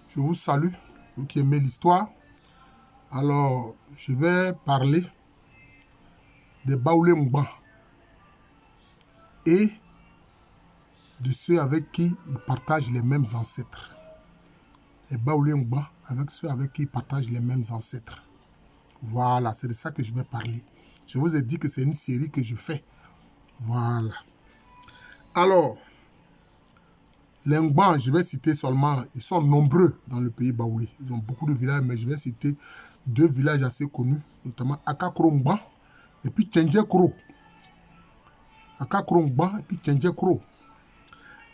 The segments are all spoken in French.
Je vous salue, vous qui aimez l'histoire. Alors, je vais parler des Baoulé Mba et de ceux avec qui ils partagent les mêmes ancêtres. Les Baoulé Mba avec ceux avec qui ils partagent les mêmes ancêtres. Voilà, c'est de ça que je vais parler. Je vous ai dit que c'est une série que je fais. Voilà. Alors, les Ngban, je vais citer seulement, ils sont nombreux dans le pays Baoulé. Ils ont beaucoup de villages, mais je vais citer deux villages assez connus, notamment Akakro Ngban et puis Tchendjekro. Akakro Ngban et puis Tchendjekro.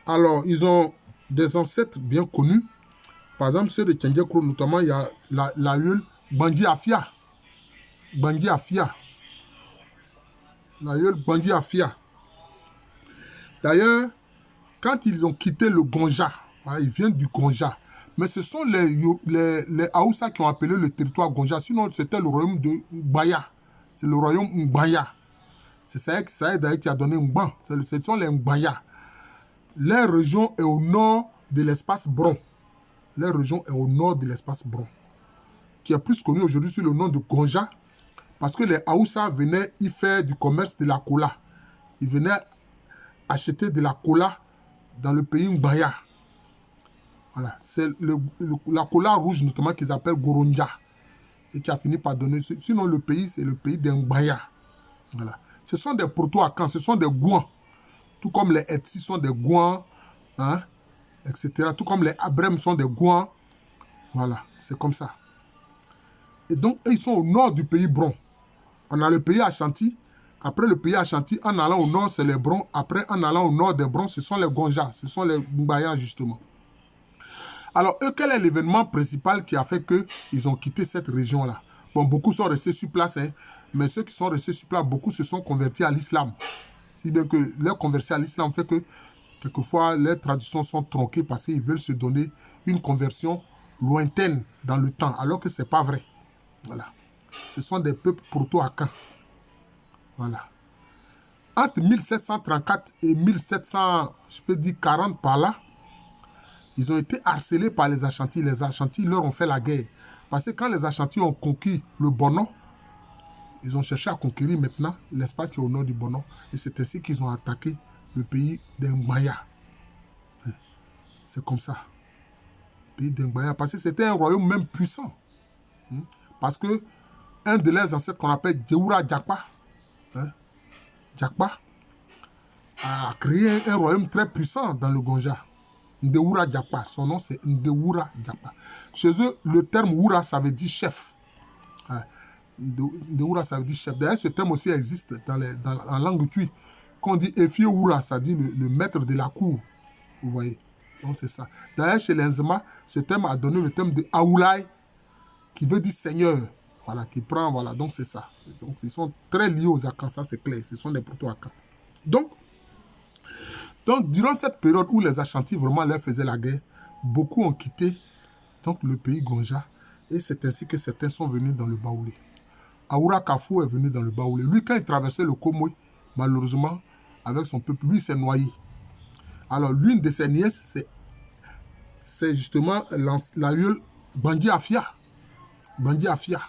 Alors, ils ont des ancêtres bien connus. Par exemple, ceux de Tchendjekro, notamment, il y a l'aïeul Bandi Afia. Bandi Afia. L'aïeul Bandi Afia. D'ailleurs, quand ils ont quitté le Gonja, ils viennent du Gonja, mais ce sont les Haoussa qui ont appelé le territoire Gonja, sinon c'était le royaume de Mbaya. C'est le royaume Mbaya. C'est ça d'ailleurs qui a donné Mban. Ce sont les Mbaya. Leur région est au nord de l'espace Bron. Leur région est au nord de l'espace Bron, qui est plus connu aujourd'hui sous le nom de Gonja, parce que les Haoussa venaient y faire du commerce de la cola. Ils venaient acheter de la cola dans le pays Mbaya. Voilà, c'est la cola rouge notamment qu'ils appellent Goronja et qui a fini par donner. Sinon, le pays, c'est le pays des Mbaya. Voilà. Ce sont des proto-Akans, ce sont des Gouans. Tout comme les Etsi sont des Gouans, hein, etc. Tout comme les Abrem sont des Gouans. Voilà, c'est comme ça. Et donc, ils sont au nord du pays Bron. On a le pays Ashanti. Après le pays Ashanti, en allant au nord, c'est les Brons. Après, en allant au nord des Brons, ce sont les Gonja. Ce sont les Mbaya, justement. Alors, eux, quel est l'événement principal qui a fait qu'ils ont quitté cette région-là? Bon, beaucoup sont restés sur place, hein, mais ceux qui sont restés sur place, beaucoup se sont convertis à l'islam. Si bien que leur conversion à l'islam fait que, quelquefois, leurs traditions sont tronquées parce qu'ils veulent se donner une conversion lointaine dans le temps, alors que ce n'est pas vrai. Voilà. Ce sont des peuples proto-Akans. Voilà. Entre 1734 et 1700, je peux dire 40 par là, ils ont été harcelés par les Ashantis. Les Ashantis leur ont fait la guerre. Parce que quand les Ashantis ont conquis le Bono, ils ont cherché à conquérir maintenant l'espace qui est au nord du Bono. Et c'est ainsi qu'ils ont attaqué le pays des Mbaya. C'est comme ça. Le pays des Mbaya. Parce que c'était un royaume même puissant. Parce que un de leurs ancêtres qu'on appelle Djeoura Djakpa, Djakpa, a créé un royaume très puissant dans le Gonja. Ndeoura Djakpa, son nom c'est Ndeoura Djakpa. Chez eux, le terme Oura, ça veut dire chef. Ndeoura, ça veut dire chef. D'ailleurs, ce terme aussi existe dans la langue tui. Quand on dit Efie Oura, ça dit le maître de la cour. Vous voyez. Donc c'est ça. D'ailleurs, chez les Nzema, ce terme a donné le terme de Aoulai, qui veut dire seigneur. Voilà, qui prend, voilà. Donc c'est ça. Donc ils sont très liés aux Akans, ça c'est clair. Ce sont des proto-Akans. Donc, durant cette période où les Ashantis vraiment leur faisaient la guerre, beaucoup ont quitté donc, le pays Gonja. Et c'est ainsi que certains sont venus dans le Baoulé. Aoura Kafou est venu dans le Baoulé. Lui, quand il traversait le Komwe, malheureusement, avec son peuple, lui s'est noyé. Alors, l'une de ses nièces, c'est justement l'aïeul Bandi Afia. Bandi Afia.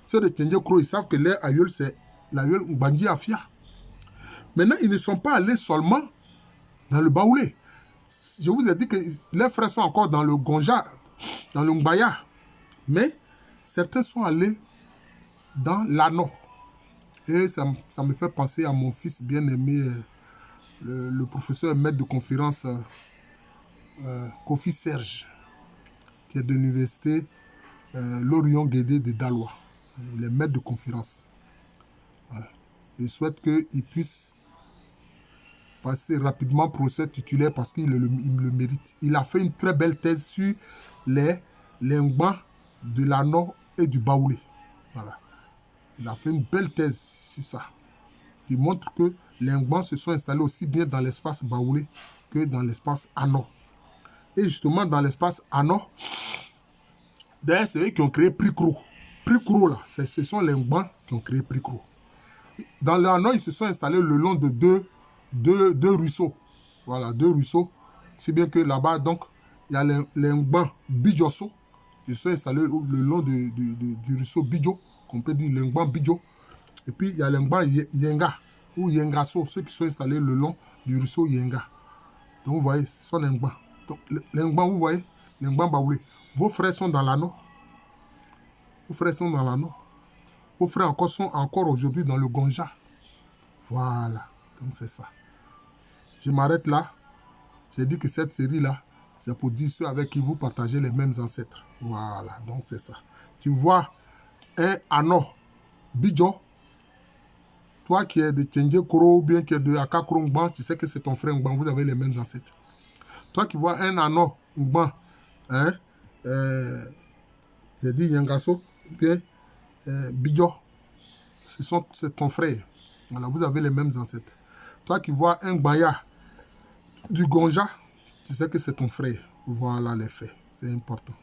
Ceux de Tchendjekro, ils savent que leur aïeul, c'est l'aïeul Bandi Afia. Maintenant, ils ne sont pas allés seulement dans le Baoulé. Je vous ai dit que les frères sont encore dans le Gonja, dans le Mbaya. Mais certains sont allés dans l'Ano. Et ça me fait penser à mon fils bien-aimé, le professeur maître de conférence Kofi Serge, qui est de l'université Lorion Guédé de Daloa. Il est maître de conférence. Je souhaite qu'il puisse passer rapidement professeur titulaire parce qu'il le mérite. Il a fait une très belle thèse sur les Ngban de l'Ano et du Baoulé. Voilà. Il a fait une belle thèse sur ça. Il montre que les Ngban se sont installés aussi bien dans l'espace Baoulé que dans l'espace Ano. Et justement, dans l'espace Ano, d'ailleurs, c'est eux qui ont créé Prikro. Prikro, là, ce sont les Ngban qui ont créé Prikro. Dans l'Ano, ils se sont installés le long de deux ruisseaux. Voilà, deux ruisseaux. C'est bien que là-bas, donc, il y a les Ngban Bidjosso, qui sont installés le long du ruisseau Bidjo, qu'on peut dire les Ngban Bidjo. Et puis il y a les Ngban Yenga, ou Yengaso, ceux qui sont installés le long du ruisseau Yenga. Donc vous voyez, ce sont les Ngban. Donc les Ngban, vous voyez, les Ngban Baoulé. Vos frères sont dans l'anneau. Vos frères sont dans l'anneau. Vos frères encore sont encore aujourd'hui dans le Gonja. Voilà, donc c'est ça. Je m'arrête là. J'ai dit que cette série-là, c'est pour dire ceux avec qui vous partagez les mêmes ancêtres. Voilà, donc c'est ça. Tu vois un Ano Bidjo, toi qui es de Tchendje Koro ou bien qui es de Akakro Ngban, tu sais que c'est ton frère Ngban, vous avez les mêmes ancêtres. Toi qui vois un Ano Ngban, hein, j'ai dit Yangaso, bien Bidjo, c'est ton frère. Voilà, vous avez les mêmes ancêtres. Toi qui vois un Gbaya du Gonja, tu sais que c'est ton frère. Voilà les faits. C'est important.